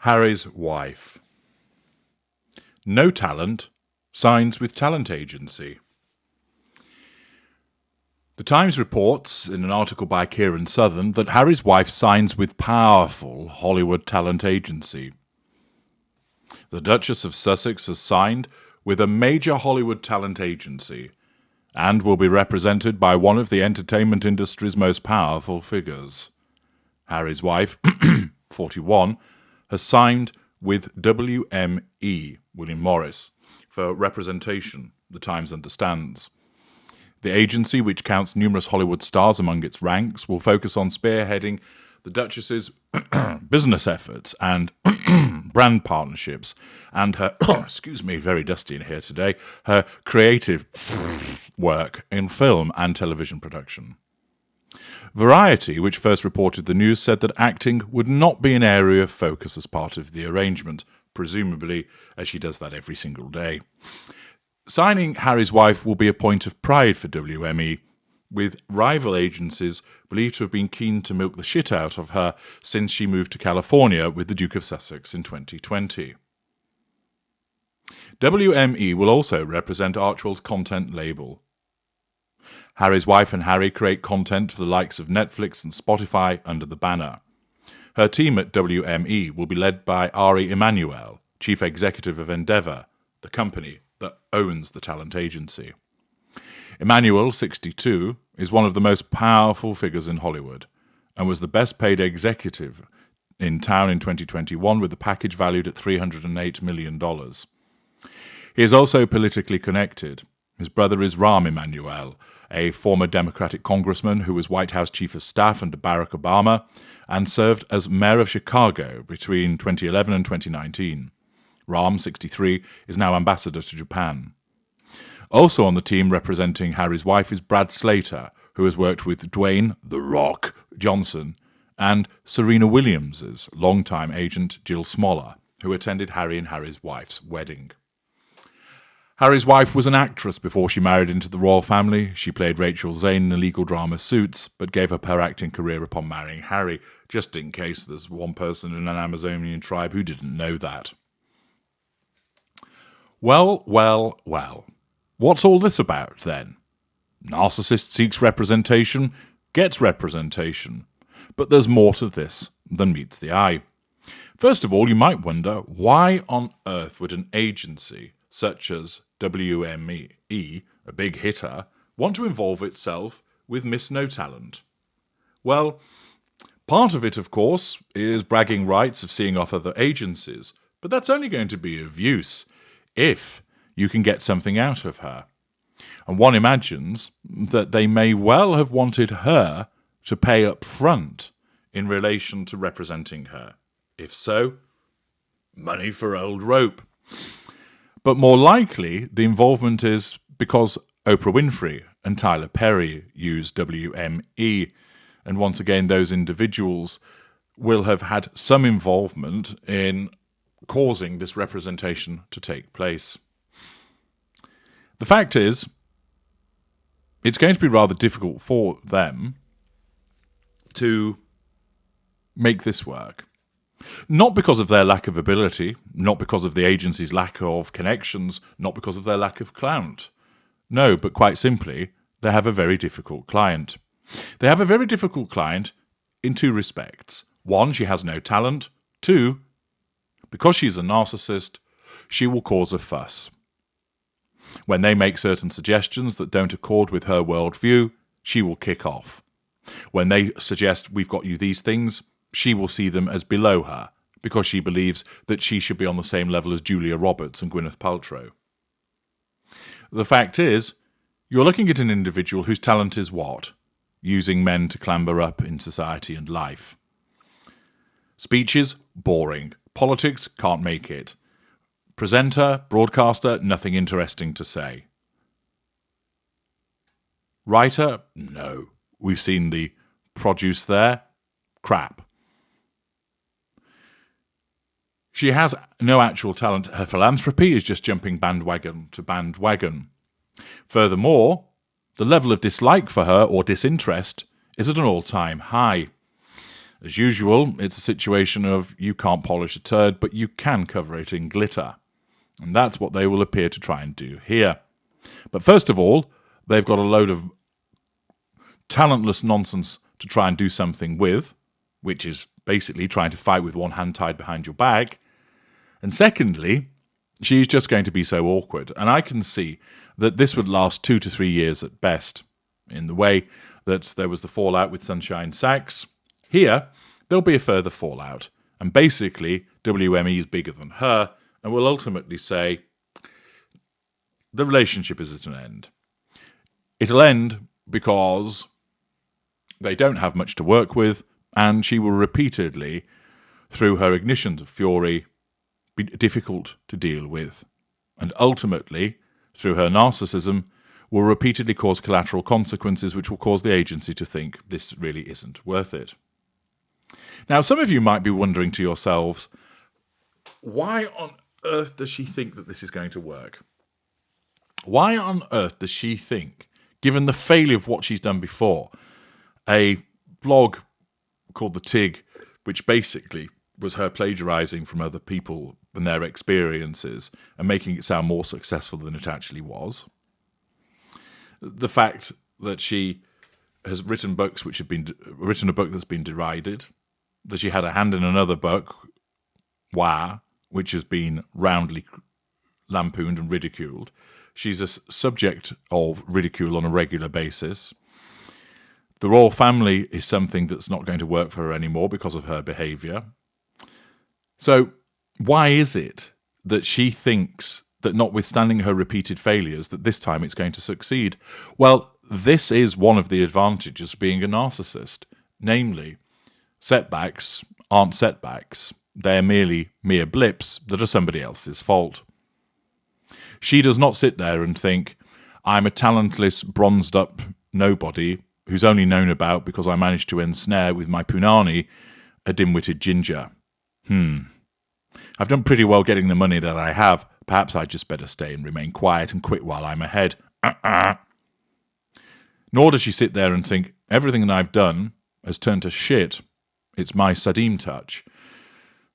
Harry's wife. No talent, signs with talent agency. The Times reports, in an article by Kieran Southern, that Harry's wife signs with powerful Hollywood talent agency. The Duchess of Sussex has signed with a major Hollywood talent agency and will be represented by one of the entertainment industry's most powerful figures. Harry's wife, 41, has signed with WME, William Morris, for representation, the Times understands. The agency, which counts numerous Hollywood stars among its ranks, will focus on spearheading the Duchess's business efforts and brand partnerships and her, excuse me, very dusty in here today, her creative work in film and television production. Variety, which first reported the news, said that acting would not be an area of focus as part of the arrangement, presumably as she does that every single day. Signing Harry's wife will be a point of pride for WME, with rival agencies believed to have been keen to milk the shit out of her since she moved to California with the Duke of Sussex in 2020. WME will also represent Archwell's content label. Harry's wife and Harry create content for the likes of Netflix and Spotify under the banner. Her team at WME will be led by Ari Emanuel, chief executive of Endeavour, the company that owns the talent agency. Emanuel, 62, is one of the most powerful figures in Hollywood and was the best paid executive in town in 2021 with the package valued at $308 million. He is also politically connected. His brother is Rahm Emanuel, a former Democratic congressman who was White House Chief of Staff under Barack Obama and served as mayor of Chicago between 2011 and 2019. Rahm, 63, is now ambassador to Japan. Also on the team representing Harry's wife is Brad Slater, who has worked with Dwayne "The Rock" Johnson and Serena Williams' longtime agent Jill Smoller, who attended Harry and Harry's wife's wedding. Harry's wife was an actress before she married into the royal family. She played Rachel Zane in the legal drama Suits, but gave up her acting career upon marrying Harry, just in case there's one person in an Amazonian tribe who didn't know that. Well. What's all this about, then? Narcissist seeks representation, gets representation. But there's more to this than meets the eye. First of all, you might wonder, why on earth would an agency such as WME, a big hitter, want to involve itself with Miss No Talent? Well, part of it, of course, is bragging rights of seeing off other agencies, but that's only going to be of use if you can get something out of her. And one imagines that they may well have wanted her to pay up front in relation to representing her. If so, money for old rope. But more likely, the involvement is because Oprah Winfrey and Tyler Perry use WME, and once again, those individuals will have had some involvement in causing this representation to take place. The fact is, it's going to be rather difficult for them to make this work. Not because of their lack of ability, not because of the agency's lack of connections, not because of their lack of clout. No, but quite simply, they have a very difficult client. They have a very difficult client in two respects. One, she has no talent. Two, because she's a narcissist, she will cause a fuss. When they make certain suggestions that don't accord with her worldview, she will kick off. When they suggest, we've got you these things, she will see them as below her, because she believes that she should be on the same level as Julia Roberts and Gwyneth Paltrow. The fact is, you're looking at an individual whose talent is what? Using men to clamber up in society and life. Speeches, boring. Politics, can't make it. Presenter, broadcaster, nothing interesting to say. Writer, no. We've seen the produce there. Crap. She has no actual talent. Her philanthropy is just jumping bandwagon to bandwagon. Furthermore, the level of dislike for her or disinterest is at an all-time high. As usual, it's a situation of you can't polish a turd, but you can cover it in glitter. And that's what they will appear to try and do here. But first of all, they've got a load of talentless nonsense to try and do something with, which is basically trying to fight with one hand tied behind your back. And secondly, she's just going to be so awkward. And I can see that this would last 2 to 3 years at best, in the way that there was the fallout with Sunshine Sachs. Here, there'll be a further fallout. And basically, WME is bigger than her and will ultimately say, the relationship is at an end. It'll end because they don't have much to work with, and she will repeatedly, through her ignitions of fury, be difficult to deal with. And ultimately, through her narcissism, will repeatedly cause collateral consequences which will cause the agency to think this really isn't worth it. Now, some of you might be wondering to yourselves, why on earth does she think that this is going to work? Why on earth does she think, given the failure of what she's done before, a blog called The TIG, which basically was her plagiarising from other people and their experiences and making it sound more successful than it actually was, the fact that she has written books which have been written a book that's been derided, that she had a hand in another book, Wah, which has been roundly lampooned and ridiculed. She's a subject of ridicule on a regular basis. The royal family is something that's not going to work for her anymore because of her behaviour. So why is it that she thinks that notwithstanding her repeated failures, that this time it's going to succeed? Well, this is one of the advantages of being a narcissist. Namely, setbacks aren't setbacks. They're mere blips that are somebody else's fault. She does not sit there and think, I'm a talentless, bronzed-up nobody who's only known about because I managed to ensnare with my punani a dim-witted ginger. I've done pretty well getting the money that I have. Perhaps I'd just better stay and remain quiet and quit while I'm ahead. Nor does she sit there and think, everything that I've done has turned to shit. It's my Sadim touch,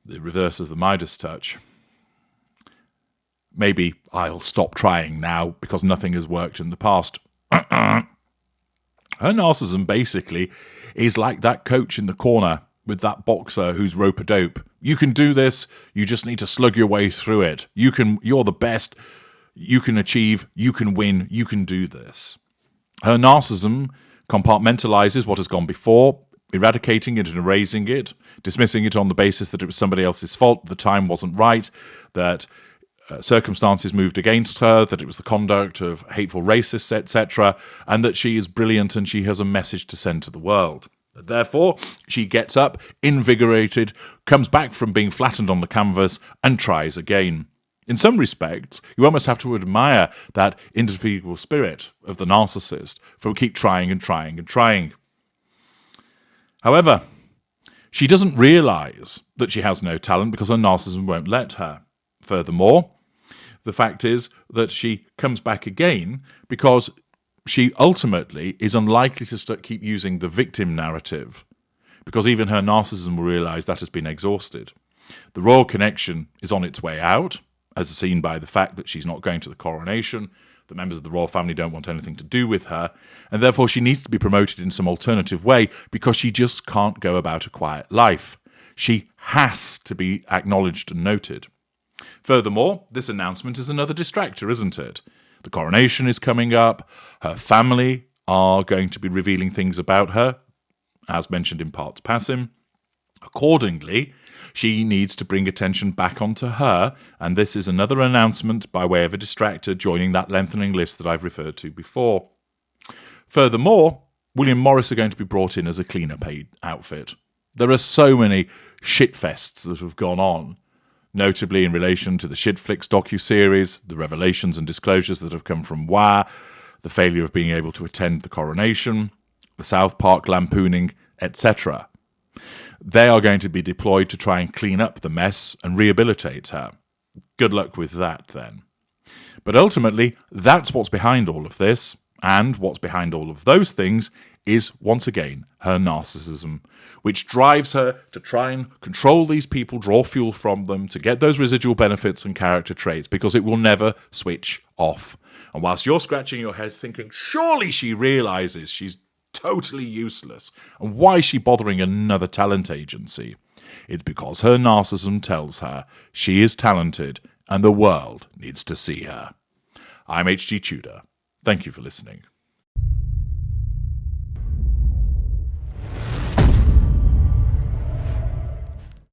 the reverse of the Midas touch. Maybe I'll stop trying now because nothing has worked in the past. Her narcissism basically is like that coach in the corner with that boxer who's rope-a-dope. You can do this, you just need to slug your way through it. You're the best, you can achieve, you can win, you can do this. Her narcissism compartmentalizes what has gone before, eradicating it and erasing it, dismissing it on the basis that it was somebody else's fault, the time wasn't right, that circumstances moved against her, that it was the conduct of hateful racists, etc., and that she is brilliant and she has a message to send to the world. Therefore, she gets up, invigorated, comes back from being flattened on the canvas, and tries again. In some respects, you almost have to admire that indefatigable spirit of the narcissist for keep trying and trying and trying. However, she doesn't realise that she has no talent because her narcissism won't let her. Furthermore, the fact is that she comes back again because she ultimately is unlikely to keep using the victim narrative, because even her narcissism will realise that has been exhausted. The royal connection is on its way out, as seen by the fact that she's not going to the coronation, the members of the royal family don't want anything to do with her, and therefore she needs to be promoted in some alternative way because she just can't go about a quiet life. She has to be acknowledged and noted. Furthermore, this announcement is another distractor, isn't it? The coronation is coming up. Her family are going to be revealing things about her, as mentioned in parts passim. Accordingly, she needs to bring attention back onto her, and this is another announcement by way of a distractor joining that lengthening list that I've referred to before. Furthermore, William Morris are going to be brought in as a cleanup outfit. There are so many shitfests that have gone on, notably in relation to the Shitflix docu-series, the revelations and disclosures that have come from Wah, the failure of being able to attend the coronation, the South Park lampooning, etc. They are going to be deployed to try and clean up the mess and rehabilitate her. Good luck with that, then. But ultimately, that's what's behind all of this. And what's behind all of those things is, once again, her narcissism, which drives her to try and control these people, draw fuel from them, to get those residual benefits and character traits, because it will never switch off. And whilst you're scratching your head thinking, surely she realises she's totally useless, and why is she bothering another talent agency? It's because her narcissism tells her she is talented and the world needs to see her. I'm H.G. Tudor. Thank you for listening.